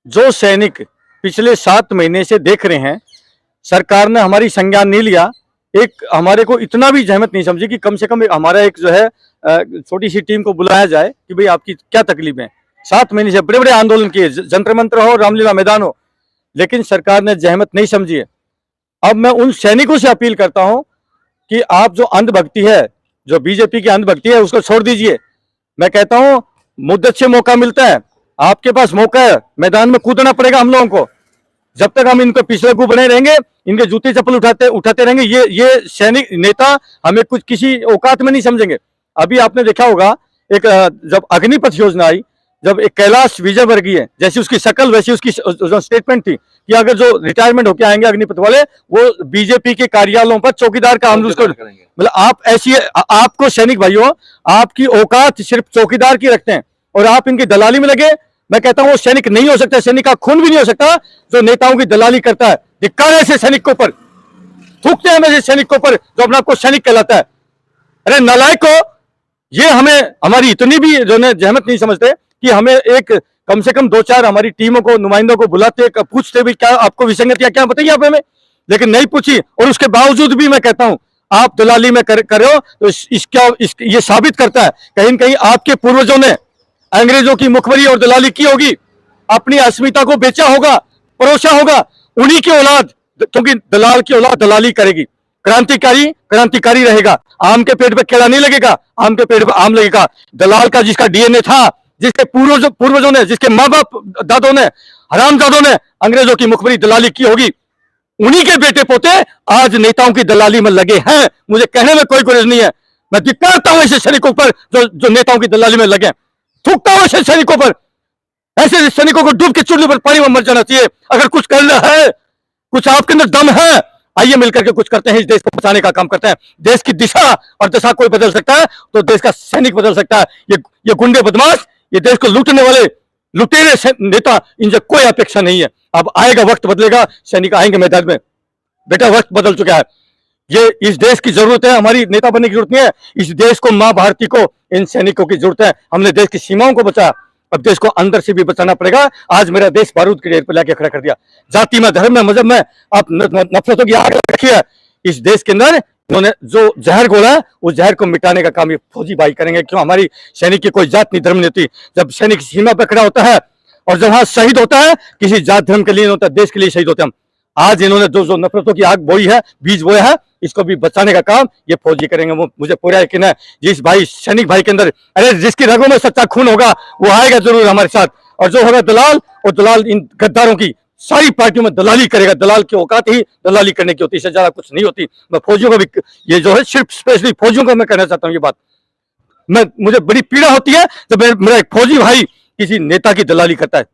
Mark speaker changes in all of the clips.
Speaker 1: जो सैनिक पिछले 7 महीने से देख रहे हैं, सरकार ने हमारी संज्ञान नहीं लिया, एक हमारे को इतना भी जहमत नहीं समझी कि कम से कम हमारा एक जो है छोटी सी टीम को बुलाया जाए कि भाई आपकी क्या तकलीफ है। 7 महीने से बड़े बड़े आंदोलन किए, जंतर मंत्र हो, रामलीला मैदान हो, लेकिन सरकार ने जहमत नहीं समझी है। अब मैं उन सैनिकों से अपील करता हूं कि आप जो अंधभक्ति है, जो बीजेपी की अंधभक्ति है, उसको छोड़ दीजिए। मैं कहता हूं मुद्दत से मौका मिलता है, आपके पास मौका है, मैदान में कूदना पड़ेगा हम लोगों को। जब तक हम इनको पिछले को बने रहेंगे, इनके जूते चप्पल उठाते रहेंगे, ये सैनिक नेता हमें कुछ किसी औकात में नहीं समझेंगे। अभी आपने देखा होगा एक जब अग्निपथ योजना आई, जब एक कैलाश विजयवर्गीय जैसी उसकी शक्ल वैसी उसकी जो स्टेटमेंट थी कि अगर जो रिटायरमेंट होकर आएंगे अग्निपथ वाले, वो बीजेपी के कार्यालयों पर चौकीदार का हम उसको मतलब आप ऐसी आपको सैनिक भाइयों, आपकी औकात सिर्फ चौकीदार की रखते हैं और आप इनकी दलाली में लगे। मैं कहता हूं वो सैनिक नहीं हो सकता, सैनिक का खून भी नहीं हो सकता जो नेताओं की दलाली करता है। धिक्कार है ऐसे सैनिक के ऊपर, थूकते हैं ऐसे सैनिक के ऊपर जो अपने आपको सैनिक कहलाता है। अरे नालायक को, ये हमें हमारी इतनी भी जो है जहमत नहीं समझते कि हमें एक कम से कम 2-4 हमारी टीमों को, नुमाइंदों को बुलाते, पूछते भी क्या आपको विसंगतियां क्या बताइए आप हमें, लेकिन नहीं पूछी। और उसके बावजूद भी मैं कहता हूं आप दलाली में कर रहे हो, तो ये साबित करता है कहीं न कहीं आपके पूर्वजों ने अंग्रेजों की मुखबरी और दलाली की होगी, अपनी अस्मिता को बेचा होगा, परोसा होगा। उन्हीं की औलाद, क्योंकि दलाल की औलाद दलाली करेगी, क्रांतिकारी क्रांतिकारी रहेगा। आम के पेट पे केला नहीं लगेगा, आम के पेट पे आम लगेगा। दलाल का जिसका डीएनए था, जिसके पूर्वजों ने, जिसके माँ बाप दादों ने, हरामजादों ने अंग्रेजों की मुखबरी दलाली की होगी, उन्हीं के बेटे पोते आज नेताओं की दलाली में लगे हैं। मुझे कहने में कोई गुरेज नहीं है। मैं धिक्कारता हूं ऐसे सैनिकों पर जो नेताओं की दलाली में लगे, थूकता हूं ऐसे सैनिकों पर। ऐसे सैनिकों को डूब के चूल्हे पर पानी में मर जाना चाहिए। अगर कुछ करना है, कुछ आपके अंदर दम है, आइए मिलकर के कुछ करते हैं, इस देश को बचाने का काम करते हैं। देश की दिशा और दशा कोई बदल सकता है तो देश का सैनिक बदल सकता है। ये गुंडे बदमाश, ये देश को लूटने वाले लुटेरे नेता, इनसे कोई अपेक्षा नहीं है। अब आएगा वक्त, बदलेगा, सैनिक आएंगे मैदान में। बेटा वक्त बदल चुका है, ये इस देश की जरूरत है, हमारी नेता बनने की जरूरत नहीं है। इस देश को, मां भारती को, इन सैनिकों की जरूरत है। हमने देश की सीमाओं को बचाया, अब देश को अंदर से भी बचाना पड़ेगा। आज मेरा देश बारूद के ढेर पर लाके खड़ा कर दिया। जाति में, धर्म में, मजहब में आप नफरतों की आग रखी है। इस देश के अंदर उन्होंने जो जहर घोला है, उस जहर को मिटाने का काम ये फौजी भाई करेंगे। क्यों? हमारी सैनिक की कोई जात नहीं, धर्म नहीं होती। जब सैनिक सीमा पर खड़ा होता है और जब वहां शहीद होता है, किसी जात धर्म के लिए होता है, देश के लिए शहीद होते हैं। आज इन्होंने जो नफरतों की आग बोई है, बीज बोया है, इसको भी बचाने का काम ये फौजी करेंगे। वो मुझे पूरा यकीन है, जिस भाई सैनिक भाई के अंदर, अरे जिसकी रगों में सच्चा खून होगा वो आएगा जरूर हमारे साथ। और जो होगा दलाल, और दलाल इन गद्दारों की सारी पार्टियों में दलाली करेगा। दलाल की औकात ही दलाली करने की होती है, इससे ज्यादा कुछ नहीं होती। मैं फौजियों को भी, ये जो है सिर्फ स्पेशली फौजियों को मैं कहना चाहता हूँ ये बात। मुझे बड़ी पीड़ा होती है जब मेरा एक फौजी भाई किसी नेता की दलाली करता है।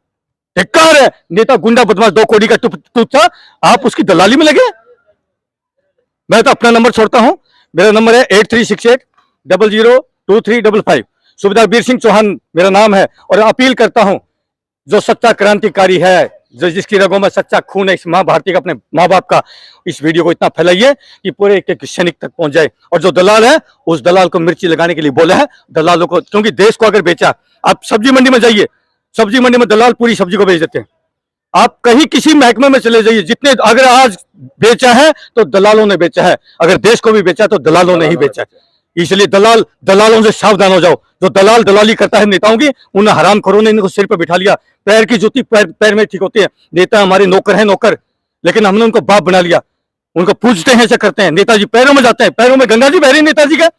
Speaker 1: धिक्कार है, नेता गुंडा बदमाश 2 कौड़ी का टूट था, आप उसकी दलाली में लगे। मैं तो अपना नंबर छोड़ता हूं, मेरा नंबर है 8368002355। सुबेदार वीर सिंह चौहान मेरा नाम है। और अपील करता हूं, जो सच्चा क्रांतिकारी है, जो जिसकी रगों में सच्चा खून है, इस मां भारती का, अपने माँ बाप का, इस वीडियो को इतना फैलाइए कि पूरे एक सैनिक तक पहुंच जाए। और जो दलाल है, उस दलाल को मिर्ची लगाने के लिए बोला है। दलालों को, क्योंकि देश को अगर बेचा, आप सब्जी मंडी में जाइए, सब्जी मंडी में दलाल पूरी सब्जी को बेच देते हैं। आप कहीं किसी महकमे में चले जाइए, जितने अगर आज बेचा है तो दलालों ने बेचा है, अगर देश को भी बेचा तो दलालों ने ही बेचा है। इसलिए दलालों से सावधान हो जाओ। जो दलाल दलाली करता है नेताओं की, उन हरामखोरों ने इनको सिर पर बिठा लिया। पैर की जूती पैर में ठीक होती है। नेता हमारे नौकर हैं, नौकर, लेकिन हमने उनको बाप बना लिया। उनको पूजते हैं, ऐसे करते हैं। नेताजी पैरों में जाते हैं, पैरों में गंगा जी बह रही नेताजी का।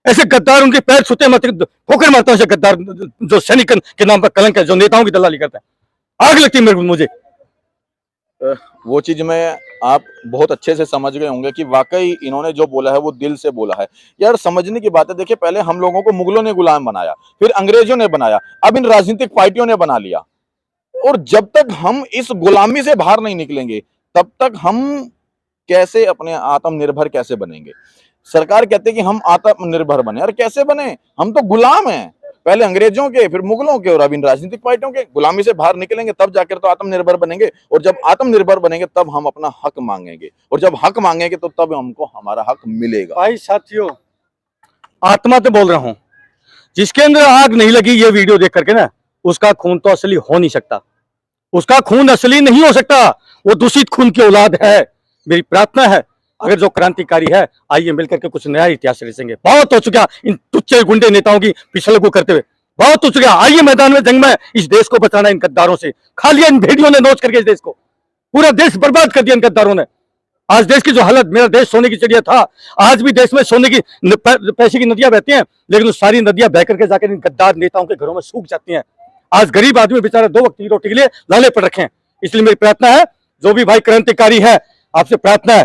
Speaker 1: ऐसे गद्दार उनके पैर छूते मत, ठोकर मारता हूं। ऐसे गद्दार जो सैनिक के नाम पर कलंक है, जो नेताओं की दलाली करता है, आग लगती है मुझे।
Speaker 2: वो चीज में आप बहुत अच्छे से समझ गए होंगे कि वाकई इन्होंने जो बोला है वो दिल से बोला है। यार समझने की बात है, देखिए पहले हम लोगों को मुगलों ने गुलाम बनाया, फिर अंग्रेजों ने बनाया, अब इन राजनीतिक पार्टियों ने बना लिया। और जब तक हम इस गुलामी से बाहर नहीं निकलेंगे, तब तक हम कैसे अपने आत्मनिर्भर कैसे बनेंगे। सरकार कहते हैं कि हम आत्मनिर्भर बने, और कैसे बने? हम तो गुलाम हैं, पहले अंग्रेजों के, फिर मुगलों के, और अब इन राजनीतिक पार्टियों के। गुलामी से बाहर निकलेंगे तब जाकर तो आत्मनिर्भर बनेंगे। और जब आत्मनिर्भर बनेंगे तब हम अपना हक मांगेंगे, और जब हक मांगेंगे तो तब हमको हमारा हक मिलेगा।
Speaker 1: भाई साथियों, आत्मा तो बोल रहा हूं, जिसके अंदर आग नहीं लगी ये वीडियो देख करके ना, उसका खून तो असली हो नहीं सकता। उसका खून असली नहीं हो सकता, वो दूषित खून की औलाद है। मेरी प्रार्थना है, अगर जो क्रांतिकारी है, आइए मिलकर के कुछ नया इतिहास रचेंगे। बहुत हो चुका इन टुच्चे गुंडे नेताओं की पिछले करते हुए, बहुत हो चुका। आइए मैदान में जंग में इस देश को बचाना इन गद्दारों से। खा लिया इन भेड़ियों ने नोच करके इस देश को, पूरा देश बर्बाद कर दिया इन गद्दारों ने। आज देश की जो हालत, मेरा देश सोने की चिड़िया था, आज भी देश में सोने की पैसे की नदियां बहती हैं, लेकिन वो सारी नदियां बह करके जाकर इन गद्दार नेताओं के घरों में सूख जाती हैं। आज गरीब आदमी बेचारा 2 वक्त की रोटी के लिए लाले पर रखे हैं। इसलिए मेरी प्रार्थना है, जो भी भाई क्रांतिकारी है, आपसे प्रार्थना है,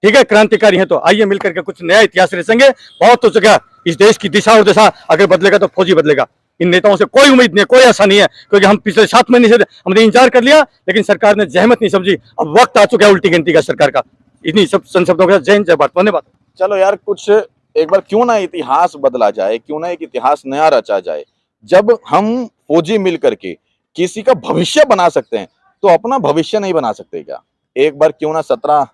Speaker 1: ठीक है, क्रांतिकारी है तो आइए मिलकर के कुछ नया इतिहास रचेंगे। बहुत हो चुका, इस देश की दिशा और दिशा अगर बदलेगा तो फौजी बदलेगा। इन नेताओं से कोई उम्मीद नहीं, कोई आशा नहीं है, क्योंकि हम पिछले 7 महीने से हमने इंतजार कर लिया, लेकिन सरकार ने जहमत नहीं समझी। अब वक्त आ चुका है उल्टी गिनती का सरकार का। इन्हीं सब शब्दों के साथ जय हिंद, जय भारत, धन्यवाद।
Speaker 2: चलो यार, कुछ एक बार क्यों ना इतिहास बदला जाए, क्यों ना एक इतिहास नया रचा जाए। जब हम फौजी मिल करके किसी का भविष्य बना सकते हैं, तो अपना भविष्य नहीं बना सकते क्या? एक बार क्यों ना 17